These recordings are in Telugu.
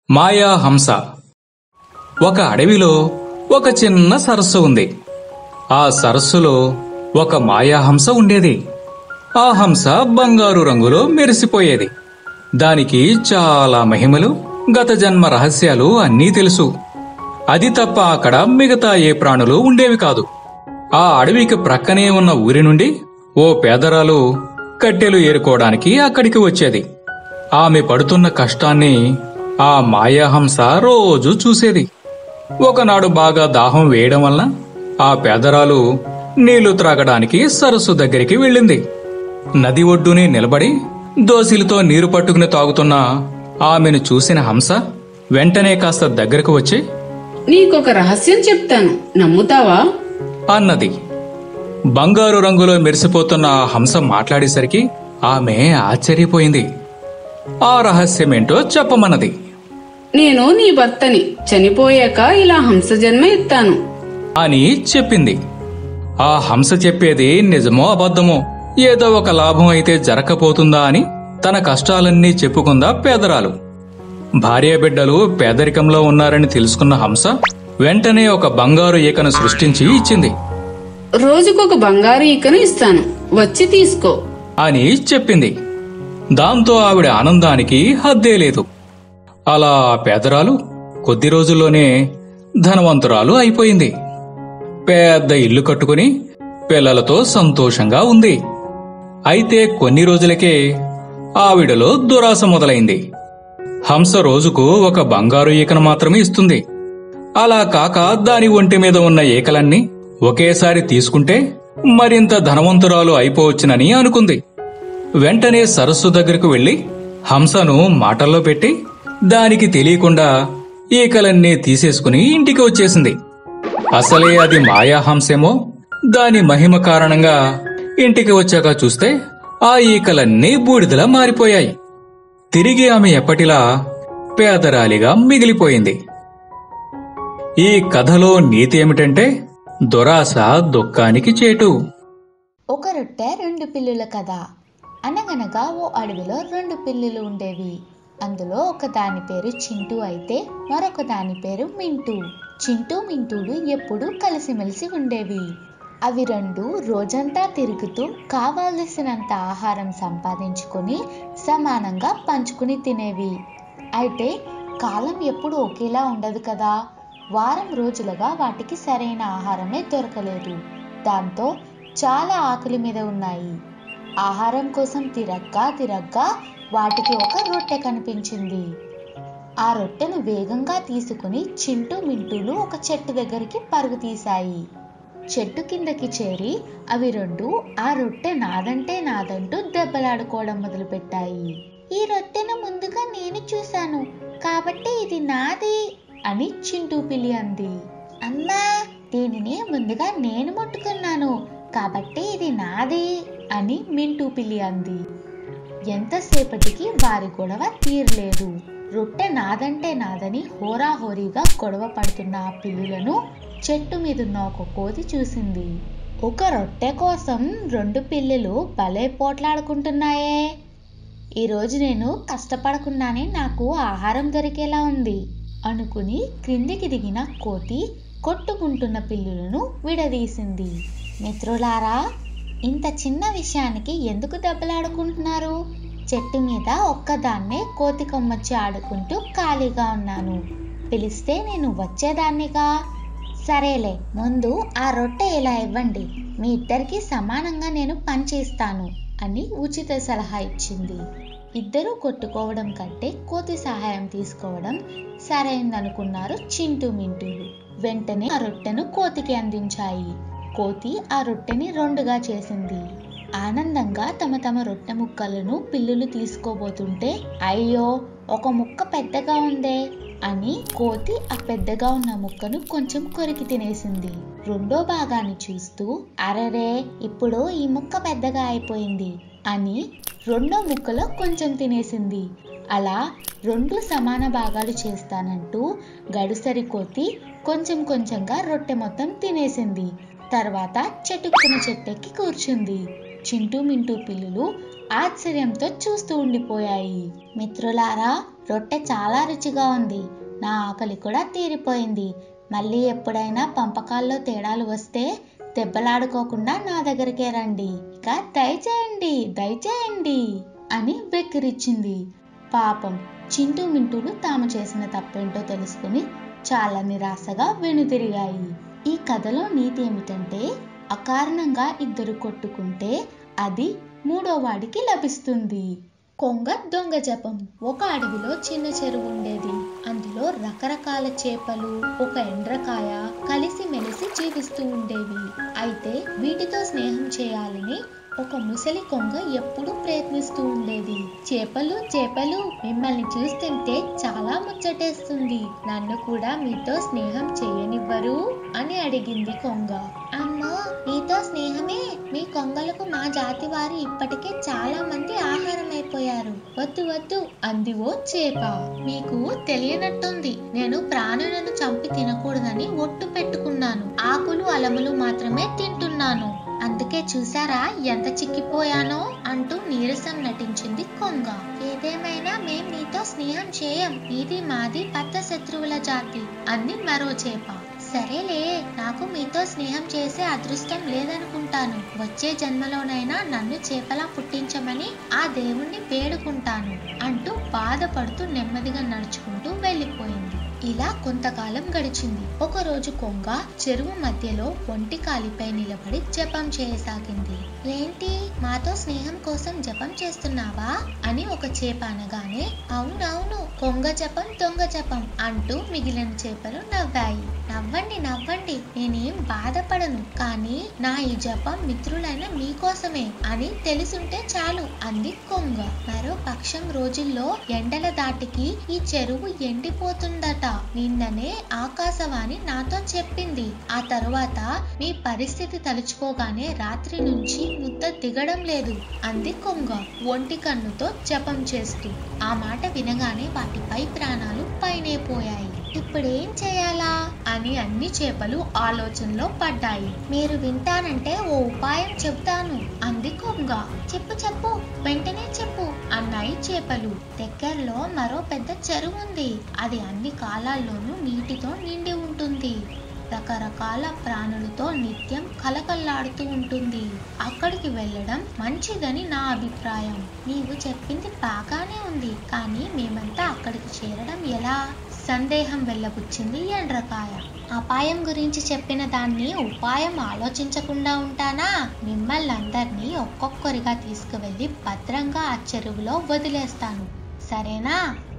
మాయా హంస. ఒక అడవిలో ఒక చిన్న సరస్సు ఉంది. ఆ సరస్సులో ఒక మాయా హంస ఉండేది. ఆ హంస బంగారు రంగులో మెరిసిపోయేది. దానికి చాలా మహిమలు, గత జన్మ రహస్యాలు అన్నీ తెలుసు. అది తప్ప అక్కడ మిగతా ఏ ప్రాణులు ఉండేవి కాదు. ఆ అడవికి ప్రక్కనే ఉన్న ఊరి నుండి ఓ పేదరాలు కట్టెలు ఏరుకోవడానికి అక్కడికి వచ్చేది. ఆమె పడుతున్న కష్టాన్ని ఆ మాయాహంస రోజూ చూసేది. ఒకనాడు బాగా దాహం వేయడం వలన ఆ పేదరాలు నీళ్లు త్రాగడానికి సరస్సు దగ్గరికి వెళ్ళింది. నది ఒడ్డునే నిలబడి దోసిలితో నీరు పట్టుకుని తాగుతున్న ఆమెను చూసిన హంస వెంటనే కాస్త దగ్గరకు వచ్చి, నీకొక రహస్యం చెప్తాను, నమ్ముతావా అన్నది. బంగారు రంగులో మెరిసిపోతున్న ఆ హంస మాట్లాడేసరికి ఆమె ఆశ్చర్యపోయింది. ఆ రహస్యమేంటో చెప్పమన్నది. నేను నీ భర్తని, చనిపోయాక ఇలా హంస జన్మ ఎత్తాను అని చెప్పింది. ఆ హంస చెప్పేది నిజమో అబద్ధమో, ఏదో ఒక లాభం అయితే జరగకపోతుందా అని తన కష్టాలన్నీ చెప్పుకుందా పేదరాలు. భార్యాబిడ్డలు పేదరికంలో ఉన్నారని తెలుసుకున్న హంస వెంటనే ఒక బంగారు ఈకను సృష్టించి ఇచ్చింది. రోజుకొక బంగారు ఈకను ఇస్తాను, వచ్చి తీసుకో అని చెప్పింది. దాంతో ఆవిడ ఆనందానికి హద్దే లేదు. అలా పేదరాలు కొద్ది రోజుల్లోనే ధనవంతురాలు అయిపోయింది. పెద్ద ఇల్లు కట్టుకుని పిల్లలతో సంతోషంగా ఉంది. అయితే కొన్ని రోజులకే ఆవిడలో దురాశ మొదలైంది. హంస రోజుకు ఒక బంగారు ఈకను మాత్రమే ఇస్తుంది. అలా కాక దాని ఒంటి మీద ఉన్న ఈకలన్నీ ఒకేసారి తీసుకుంటే మరింత ధనవంతురాలు అయిపోవచ్చునని అనుకుంది. వెంటనే సరస్సు దగ్గరకు వెళ్లి హంసను మాటల్లో పెట్టి దానికి తెలియకుండా ఈకలన్నీ తీసేసుకుని ఇంటికి వచ్చేసింది. అసలే అది మాయాహంసేమో. దాని మహిమ కారణంగా ఇంటికి వచ్చాక చూస్తే ఆ ఈకలన్నీ బూడిదలా మారిపోయాయి. తిరిగి ఆమె ఎప్పటిలా పేదరాలిగా మిగిలిపోయింది. ఈ కథలో నీతి ఏమిటంటే, దురాశ దుఃఖానికి చేటు. ఒక రొట్టె రెండు పిల్లుల కథ. అనగనగా ఓ అడవిలో రెండు పిల్లులు ఉండేవి. అందులో ఒక దాని పేరు చింటూ అయితే మరొక దాని పేరు మింటూ. చింటూ మింటూలు ఎప్పుడూ కలిసిమెలిసి ఉండేవి. అవి రెండు రోజంతా తిరుగుతూ కావలసినంత ఆహారం సంపాదించుకొని సమానంగా పంచుకుని తినేవి. అయితే కాలం ఎప్పుడు ఒకేలా ఉండదు కదా. వారం రోజులుగా వాటికి సరైన ఆహారమే దొరకలేదు. దాంతో చాలా ఆకలి మీద ఉన్నాయి. ఆహారం కోసం తిరగ్గా వాటికి ఒక రొట్టె కనిపించింది. ఆ రొట్టెను వేగంగా తీసుకుని చింటూ మింటూలు ఒక చెట్టు దగ్గరికి పరుగు తీశాయి. చెట్టు కిందకి చేరి అవి రెండు ఆ రొట్టె నాదంటే నాదంటూ దెబ్బలాడుకోవడం మొదలుపెట్టాయి. ఈ రొట్టెను ముందుగా నేను చూశాను కాబట్టి ఇది నాది అని చింటూ పిల్లి అంది. అమ్మా, దీనిని ముందుగా నేను ముట్టుకున్నాను కాబట్టి ఇది నాది అని మింటూ పిల్లి అంది. ఎంతసేపటికి వారి గొడవ తీరలేదు. రొట్టె నాదంటే నాదని హోరాహోరీగా గొడవ పడుతున్న ఆ పిల్లులను చెట్టు మీదున్న ఒక కోతి చూసింది. ఒక రొట్టె కోసం రెండు పిల్లులు భలే పోట్లాడుకుంటున్నాయే. ఈరోజు నేను కష్టపడకుండానే నాకు ఆహారం దొరికేలా ఉంది అనుకుని క్రిందికి దిగిన కోతి కొట్టుకుంటున్న పిల్లులను విడదీసింది. మిత్రులారా, ఇంత చిన్న విషయానికి ఎందుకు దెబ్బలాడుకుంటున్నారు? చెట్టు మీద ఒక్కదాన్నే కోతి కొమ్మచ్చి ఆడుకుంటూ ఖాళీగా ఉన్నాను. పిలిస్తే నేను వచ్చేదాన్నిగా. సరేలే, ముందు ఆ రొట్టె ఇలా ఇవ్వండి, మీ ఇద్దరికి సమానంగా నేను పనిచేస్తాను అని ఉచిత సలహా ఇచ్చింది. ఇద్దరూ కొట్టుకోవడం కంటే కోతి సహాయం తీసుకోవడం సరైందనుకున్నారు చింటూ మింటూలు. వెంటనే ఆ రొట్టెను కోతికి అందించాయి. కోతి ఆ రొట్టెని రెండుగా చేసింది. ఆనందంగా తమ తమ రొట్టె ముక్కలను పిల్లులు తీసుకోబోతుంటే, అయ్యో, ఒక ముక్క పెద్దగా ఉందే అని కోతి ఆ పెద్దగా ఉన్న ముక్కను కొంచెం కొరికి తినేసింది. రెండో భాగాన్ని చూస్తూ, అరెరే, ఇప్పుడు ఈ ముక్క పెద్దగా అయిపోయింది అని రెండో ముక్కలో కొంచెం తినేసింది. అలా రెండు సమాన భాగాలు చేస్తానంటూ గడుసరి కోతి కొంచెం కొంచెంగా రొట్టె మొత్తం తినేసింది. తర్వాత చెట్టుకున్న చెట్టెక్కి కూర్చుంది. చింటూ మింటూ పిల్లులు ఆశ్చర్యంతో చూస్తూ ఉండిపోయాయి. మిత్రులారా, రొట్టె చాలా రుచిగా ఉంది. నా ఆకలి కూడా తీరిపోయింది. మళ్ళీ ఎప్పుడైనా పంపకాల్లో తేడాలు వస్తే దెబ్బలాడుకోకుండా నా దగ్గరికే రండి. ఇక దయచేయండి అని బెక్కిరిచ్చింది. పాపం చింటూ మింటూలు తాము చేసిన తప్పేంటో తెలుసుకుని చాలా నిరాశగా వెనుతిరిగాయి. ఈ కథలో నీతి ఏమిటంటే, అకారణంగా ఇద్దరు కొట్టుకుంటే అది మూడో వాడికి లభిస్తుంది. కొంగ దొంగ జపం. ఒక అడవిలో చిన్న చెరువు ఉండేది. అందులో రకరకాల చేపలు, ఒక ఎండ్రకాయ కలిసిమెలిసి జీవిస్తూ ఉండేవి. అయితే వీటితో స్నేహం చేయాలని ఒక ముసలి కొంగ ఎప్పుడూ ప్రయత్నిస్తూ ఉండేది. చేపలు మిమ్మల్ని చూస్తుంటే చాలా ముచ్చటేస్తుంది. నన్ను కూడా మీతో స్నేహం చేయనివ్వరు అని అడిగింది కొంగ. అమ్మో, మీతో స్నేహమే? మీ కొంగలకు మా జాతి వారు ఇప్పటికే చాలా మంది ఆహారం అయిపోయారు. వద్దు అంది ఓ చేప. మీకు తెలియనట్టుంది, నేను ప్రాణులను చంపి తినకూడదని ఒట్టు పెట్టుకున్నాను. ఆకులు అలములు మాత్రమే తింటున్నాను. అందుకే చూసారా ఎంత చిక్కిపోయానో అంటూ నీరసం నటించింది కొంగ. ఏదేమైనా మేం నీతో స్నేహం చేయం. నీది మాది బద్ధ శత్రువుల జాతి అంది మరో చేప. సరేలే, నాకు మీతో స్నేహం చేసే అదృష్టం లేదనుకుంటాను. వచ్చే జన్మలోనైనా నన్ను చేపలా పుట్టించమని ఆ దేవుణ్ణి వేడుకుంటాను అంటూ బాధపడుతూ నెమ్మదిగా నడుచుకుంటూ వెళ్ళిపోయింది. ఇలా కొంతకాలం గడిచింది. ఒకరోజు కొంగ చెరువు మధ్యలో ఒంటి కాలిపై నిలబడి జపం చేయసాగింది. ఏంటి, మాతో స్నేహం కోసం జపం చేస్తున్నావా అని ఒక చేప అనగానే, అవునవును, కొంగ జపం దొంగ జపం అంటూ మిగిలిన చేపలు నవ్వాయి. నవ్వండి, నేనేం బాధపడను. కానీ నా ఈ జపం మిత్రులైన మీకోసమే అని తెలుసుంటే చాలు అంది కొంగ. మరో పక్షం రోజుల్లో ఎండల దాటికి ఈ చెరువు ఎండిపోతుందట. నిన్ననే ఆకాశవాణి నాతో చెప్పింది. ఆ తరువాత మీ పరిస్థితి తలుచుకోగానే రాత్రి నుంచి ముద్ద దిగడం లేదు అంది కొంగ ఒంటి కన్నుతో జపం చేస్తూ. ఆ మాట వినగానే వాటిపై ప్రాణాలు పైనే పోయాయి. ఇప్పుడేం చేయాలా అని అన్ని చేపలు ఆలోచనలో పడ్డాయి. మీరు వింటానంటే ఓ ఉపాయం చెప్తాను అంది కొంగ. చెప్పు వెంటనే చెప్పు అన్నాయి చేపలు. దగ్గరలో మరో పెద్ద చెరువు ఉంది. అది అన్ని కాలాల్లోనూ నీటితో నిండి ఉంటుంది. రకరకాల ప్రాణులతో నిత్యం కలకల్లాడుతూ ఉంటుంది. అక్కడికి వెళ్ళడం మంచిదని నా అభిప్రాయం. నీవు చెప్పింది బాగానే ఉంది, కానీ మేమంతా అక్కడికి చేరడం ఎలా? సందేహం వెళ్ళబుచ్చింది ఎండ్రకాయ. అపాయం గురించి చెప్పిన దాన్ని ఉపాయం ఆలోచించకుండా ఉంటానా? మిమ్మల్ని అందరినీ ఒక్కొక్కరిగా తీసుకువెళ్ళి భద్రంగా ఆ చెరువులో వదిలేస్తాను, సరేనా?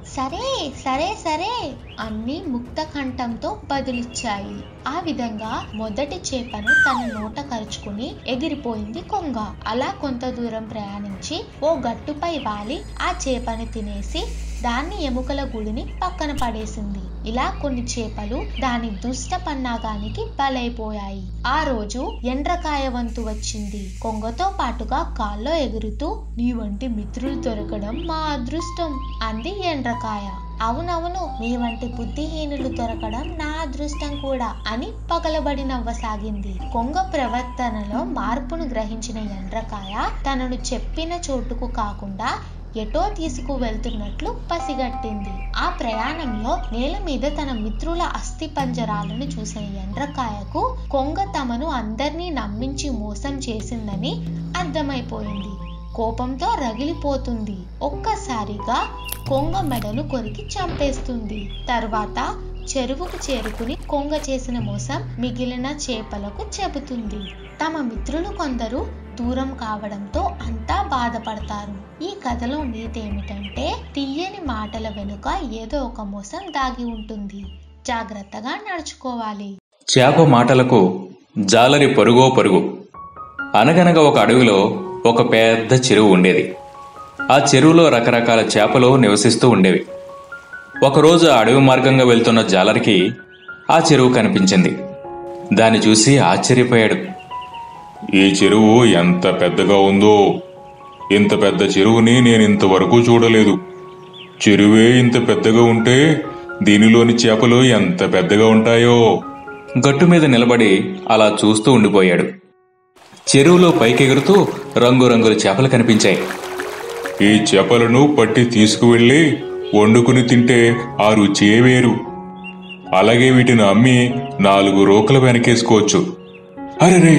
సరే అన్ని ముక్త కంఠంతో బదులిచ్చాయి. ఆ విధంగా మొదటి చేపను తన నోట కరుచుకుని ఎగిరిపోయింది కొంగ. అలా కొంత దూరం ప్రయాణించి ఓ గట్టుపై వాలి ఆ చేపని తినేసి దాన్ని ఎముకల గుడిని పక్కన పడేసింది. ఇలా కొన్ని చేపలు దాని దుష్ట పన్నాగానికి బలైపోయాయి. ఆ రోజు ఎండ్రకాయ వంతు వచ్చింది. కొంగతో పాటుగా గాల్లో ఎగురుతూ, నీ వంటి మిత్రులు దొరకడం మా అదృష్టం అంది ఎండ్రకాయ. అవునవును, నీ వంటి బుద్ధిహీనులు దొరకడం నా అదృష్టం కూడా అని పగలబడి నవ్వసాగింది. కొంగ ప్రవర్తనలో మార్పును గ్రహించిన ఎండ్రకాయ తనను చెప్పిన చోటుకు కాకుండా ఎటో తీసుకువెళ్తున్నట్లు పసిగట్టింది. ఆ ప్రయాణంలో నేల మీద తన మిత్రుల అస్థి పంజరాలను చూసిన ఎండ్రకాయకు కొంగ తమను అందర్నీ నమ్మించి మోసం చేసిందని అర్థమైపోయింది. కోపంతో రగిలిపోతుంది. ఒక్కసారిగా కొంగ మెడను కొరికి చంపేస్తుంది. తర్వాత చెరువుకు చేరుకుని కొంగ చేసిన మోసం మిగిలిన చేపలకు చెబుతుంది. తమ మిత్రులు కొందరు దూరం కావడంతో అంతా బాధపడతారు. ఈ కథలో నీతి ఏమిటంటే, తీయని మాటల వెనుక ఏదో ఒక మోసం దాగి ఉంటుంది. జాగ్రత్తగా నడుచుకోవాలి. చేప మాటలకు జాలరి పరుగో పరుగు. అనగనగా ఒక అడవిలో ఒక పెద్ద చెరువు ఉండేది. ఆ చెరువులో రకరకాల చేపలు నివసిస్తూ ఉండేవి. ఒకరోజు ఆ అడవి మార్గంగా వెళ్తున్న జాలరికి ఆ చెరువు కనిపించింది. దాన్ని చూసి ఆశ్చర్యపోయాడు. ఈ చెరువు ఎంత పెద్దగా ఉందో! ఇంత పెద్ద చెరువుని నేను ఇంతవరకు చూడలేదు. చెరువే ఇంత పెద్దగా ఉంటే దీనిలోని చేపలు ఎంత పెద్దగా ఉంటాయో! గట్టు మీద నిలబడి అలా చూస్తూ ఉండిపోయాడు. చెరువులో పైకెగురుతూ రంగురంగుల చేపలు కనిపించాయి. ఈ చేపలను పట్టి తీసుకువెళ్ళి వండుకుని తింటే ఆ రుచే వేరు. అలాగే వీటిని అమ్మి 4 రోకలు వెనకేసుకోవచ్చు. అరెరే,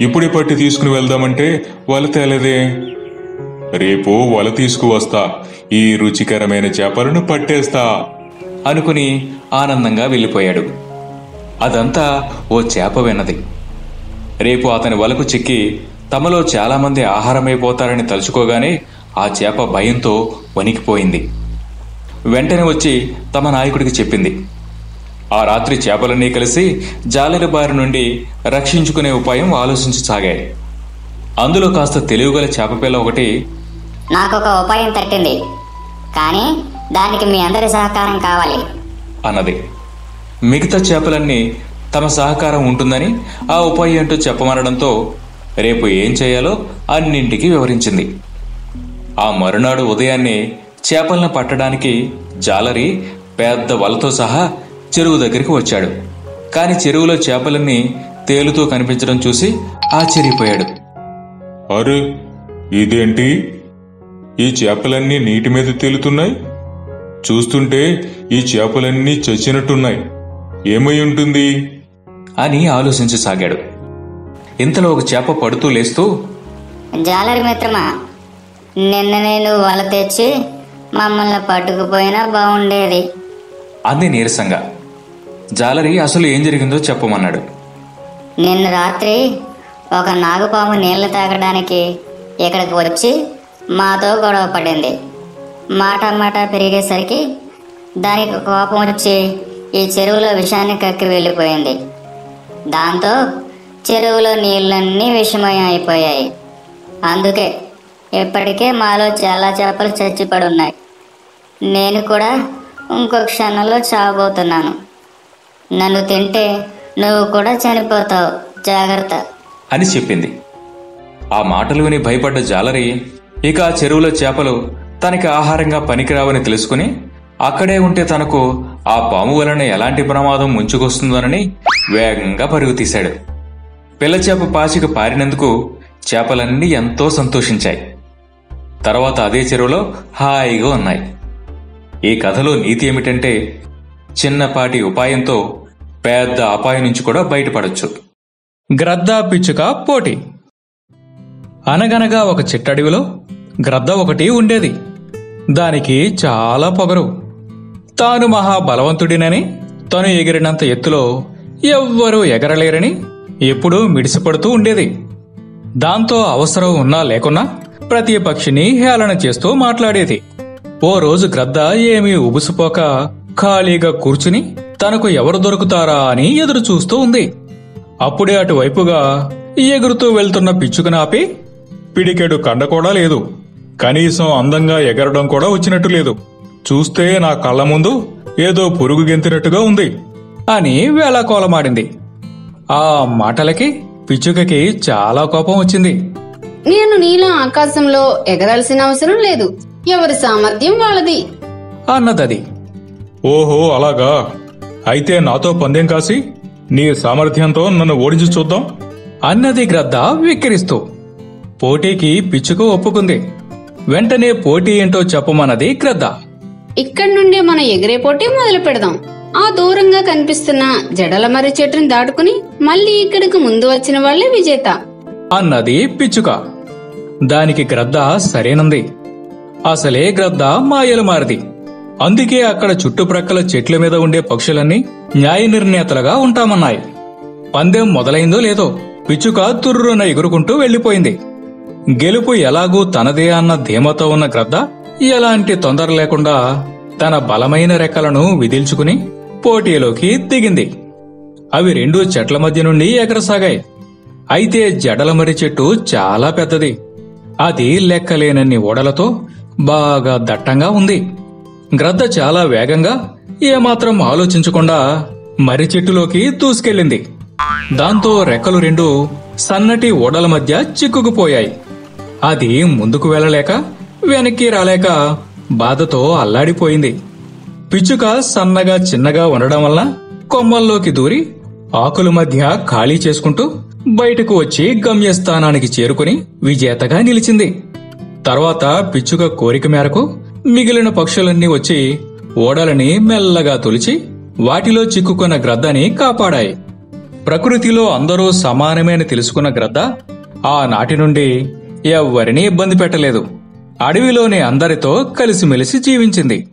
ఇప్పుడే పట్టి తీసుకుని వెళ్దామంటే వల తేలేదే. రేపు వల తీసుకువస్తా, ఈ రుచికరమైన చేపలను పట్టేస్తా అనుకుని ఆనందంగా వెళ్ళిపోయాడు. అదంతా ఓ చేప విన్నది. రేపు అతని వలకు చిక్కి తమలో చాలామంది ఆహారమైపోతారని తలుచుకోగానే ఆ చేప భయంతో వణికిపోయింది. వెంటనే వచ్చి తమ నాయకుడికి చెప్పింది. ఆ రాత్రి చేపలన్నీ కలిసి జాలరి బారి నుండి రక్షించుకునే ఉపాయం ఆలోచించసాగాయి. అందులో కాస్త తెలివిగల చేపపిల్ల ఒకటి, నాకొక ఉపాయం తట్టింది, కానీ దానికి మీ అందరి సహకారం కావాలి అన్నది. మిగతా చేపలన్నీ తమ సహకారం ఉంటుందని ఆ ఉపాయం ఏంటో చెప్పమనడంతో రేపు ఏం చేయాలో అన్నింటికీ వివరించింది. ఆ మరునాడు ఉదయాన్నే చేపలను పట్టడానికి జాలరి పెద్ద వలతో సహా చెరువు దగ్గరికి వచ్చాడు. కాని చెరువులో చేపలన్నీ తేలుతూ కనిపించడం చూసి ఆశ్చర్యపోయాడు. అరే, ఇదేంటి? ఈ చేపలన్నీ నీటి మీద తేలుతున్నాయి. చూస్తుంటే ఈ చేపలన్నీ చచ్చినట్టున్నాయి. ఏమై ఉంటుంది అని ఆలోచించసాగాడు. ఇంతలో ఒక చేప పడుతూ లేస్తూ, జాలరి మిత్రమా, నిన్న నేను వల తెచ్చి మమ్మల్ని పట్టుకుపోయినా బాగుండేది అంది నీరసంగా. జాలరి అసలు ఏం జరిగిందో చెప్పమన్నాడు. నిన్న రాత్రి ఒక నాగుపాము నీళ్లు తాగడానికి ఇక్కడికి వచ్చి మాతో గొడవ పడింది. మాట పెరిగేసరికి దానికి కోపం వచ్చి ఈ చెరువులో విషాన్ని కక్కి వెళ్ళిపోయింది. దాంతో చెరువులో నీళ్ళన్నీ విషమయం అయిపోయాయి. అందుకే ఇప్పటికే మాలో చాలా చేపలు చచ్చిపడి ఉన్నాయి. నేను కూడా ఇంకో క్షణంలో చావబోతున్నాను. నన్ను తింటే నువ్వు కూడా చనిపోతావు, జాగ్రత్త అని చెప్పింది. ఆ మాటలు విని భయపడ్డ జాలరి ఇక ఆ చెరువులో చేపలు తనకి ఆహారంగా పనికిరావని తెలుసుకుని అక్కడే ఉంటే తనకు ఆ పాము వలన ఎలాంటి ప్రమాదం ముంచుకొస్తుందోనని వేగంగా పరుగు తీశాడు. పిల్లచేప పాచిక పారినందుకు చేపలన్నీ ఎంతో సంతోషించాయి. తర్వాత అదే చెరువులో హాయిగా ఉన్నాయి. ఈ కథలో నీతి ఏమిటంటే, చిన్నపాటి ఉపాయంతో పెద్ద అపాయం నుంచి కూడా బయటపడొచ్చు. గ్రద్ద పిచ్చుక పోటీ. అనగనగా ఒక చిట్టడవిలో గ్రద్ద ఒకటి ఉండేది. దానికి చాలా పొగరు. తాను మహాబలవంతుడినని, తను ఎగిరినంత ఎత్తులో ఎవ్వరూ ఎగరలేరని ఎప్పుడూ మిడిసిపడుతూ ఉండేది. దాంతో అవసరం ఉన్నా లేకున్నా ప్రతి పక్షిని హేళన చేస్తూ మాట్లాడేది. ఓ రోజు గ్రద్ద ఏమీ ఉబుసుపోక ఖాళీగా కూర్చుని తనకు ఎవరు దొరుకుతారా అని ఎదురు చూస్తూ ఉంది. అప్పుడే అటువైపుగా ఎగురుతూ వెళ్తున్న పిచ్చుకను ఆపి, పిడికెడు కండ కూడా లేదు, కనీసం అందంగా ఎగరడం కూడా వచ్చినట్టు లేదు, చూస్తే నా కళ్ళ ముందు ఏదో పురుగు గెంతినట్టుగా ఉంది అని వేళాకోలమాడింది. ఆ మాటలకి పిచ్చుకకి చాలా కోపం వచ్చింది. నేను నీలా ఆకాశంలో ఎగరాల్సిన అవసరం లేదు, ఎవరి సామర్థ్యం వాళ్ళది అన్నదది. ఓహో అలాగా, అయితే నాతో పందెం కాసి నీ సామర్థ్యంతో నన్ను ఓడించి చూద్దాం అన్నది గ్రద్ద విక్కిరిస్తూ. పోటీకి పిచ్చుక ఒప్పుకుంది. వెంటనే పోటీ ఏంటో చెప్పమన్నది గ్రద్ద. ఇక్కడి నుండే మనం ఎగిరే పోటీ మొదలు పెడదాం. ఆ దూరంగా కనిపిస్తున్న జడల మర్రి చెట్టుని దాటుకుని మళ్ళీ ఇక్కడికి ముందు వచ్చిన వాళ్లే విజేత అన్నది పిచ్చుక. దానికి గ్రద్ద సరేనంది. అసలే గ్రద్ద మాయలు మారిది. అందుకే అక్కడ చుట్టుప్రక్కల చెట్ల మీద ఉండే పక్షులన్నీ న్యాయ నిర్ణేతలుగా ఉంటామన్నాయి. పందెం మొదలైందో లేదో పిచ్చుక తుర్రున ఎగురుకుంటూ వెళ్లిపోయింది. గెలుపు ఎలాగూ తనదే అన్న ధీమతో ఉన్న గ్రద్ద ఎలాంటి తొందర లేకుండా తన బలమైన రెక్కలను విదిల్చుకుని పోటీలోకి దిగింది. అవి రెండూ చెట్ల మధ్య నుండి ఎగరసాగాయి. అయితే జడల మర్రి చెట్టు చాలా పెద్దది. అది లెక్కలేనన్ని ఓడలతో బాగా దట్టంగా ఉంది. గ్రద్ద చాలా వేగంగా ఏమాత్రం ఆలోచించకుండా మర్రి చెట్టులోకి దూసుకెళ్ళింది. దాంతో రెక్కలు రెండు సన్నటి ఓడల మధ్య చిక్కుకుపోయాయి. అది ముందుకు వెళ్లలేక వెనక్కి రాలేక బాధతో అల్లాడిపోయింది. పిచ్చుక సన్నగా చిన్నగా ఉండడం వల్ల కొమ్మల్లోకి దూరి ఆకుల మధ్య ఖాళీ చేసుకుంటూ బయటకు వచ్చి గమ్యస్థానానికి చేరుకుని విజేతగా నిలిచింది. తర్వాత పిచ్చుక కోరిక మేరకు మిగిలిన పక్షులన్నీ వచ్చి ఓడలని మెల్లగా తొలిచి వాటిలో చిక్కుకున్న గ్రద్దని కాపాడాయి. ప్రకృతిలో అందరూ సమానమే అని తెలుసుకున్న గ్రద్ద ఆనాటి నుండి ఎవ్వరినీ ఇబ్బంది పెట్టలేదు. అడవిలోని అందరితో కలిసిమెలిసి జీవించింది.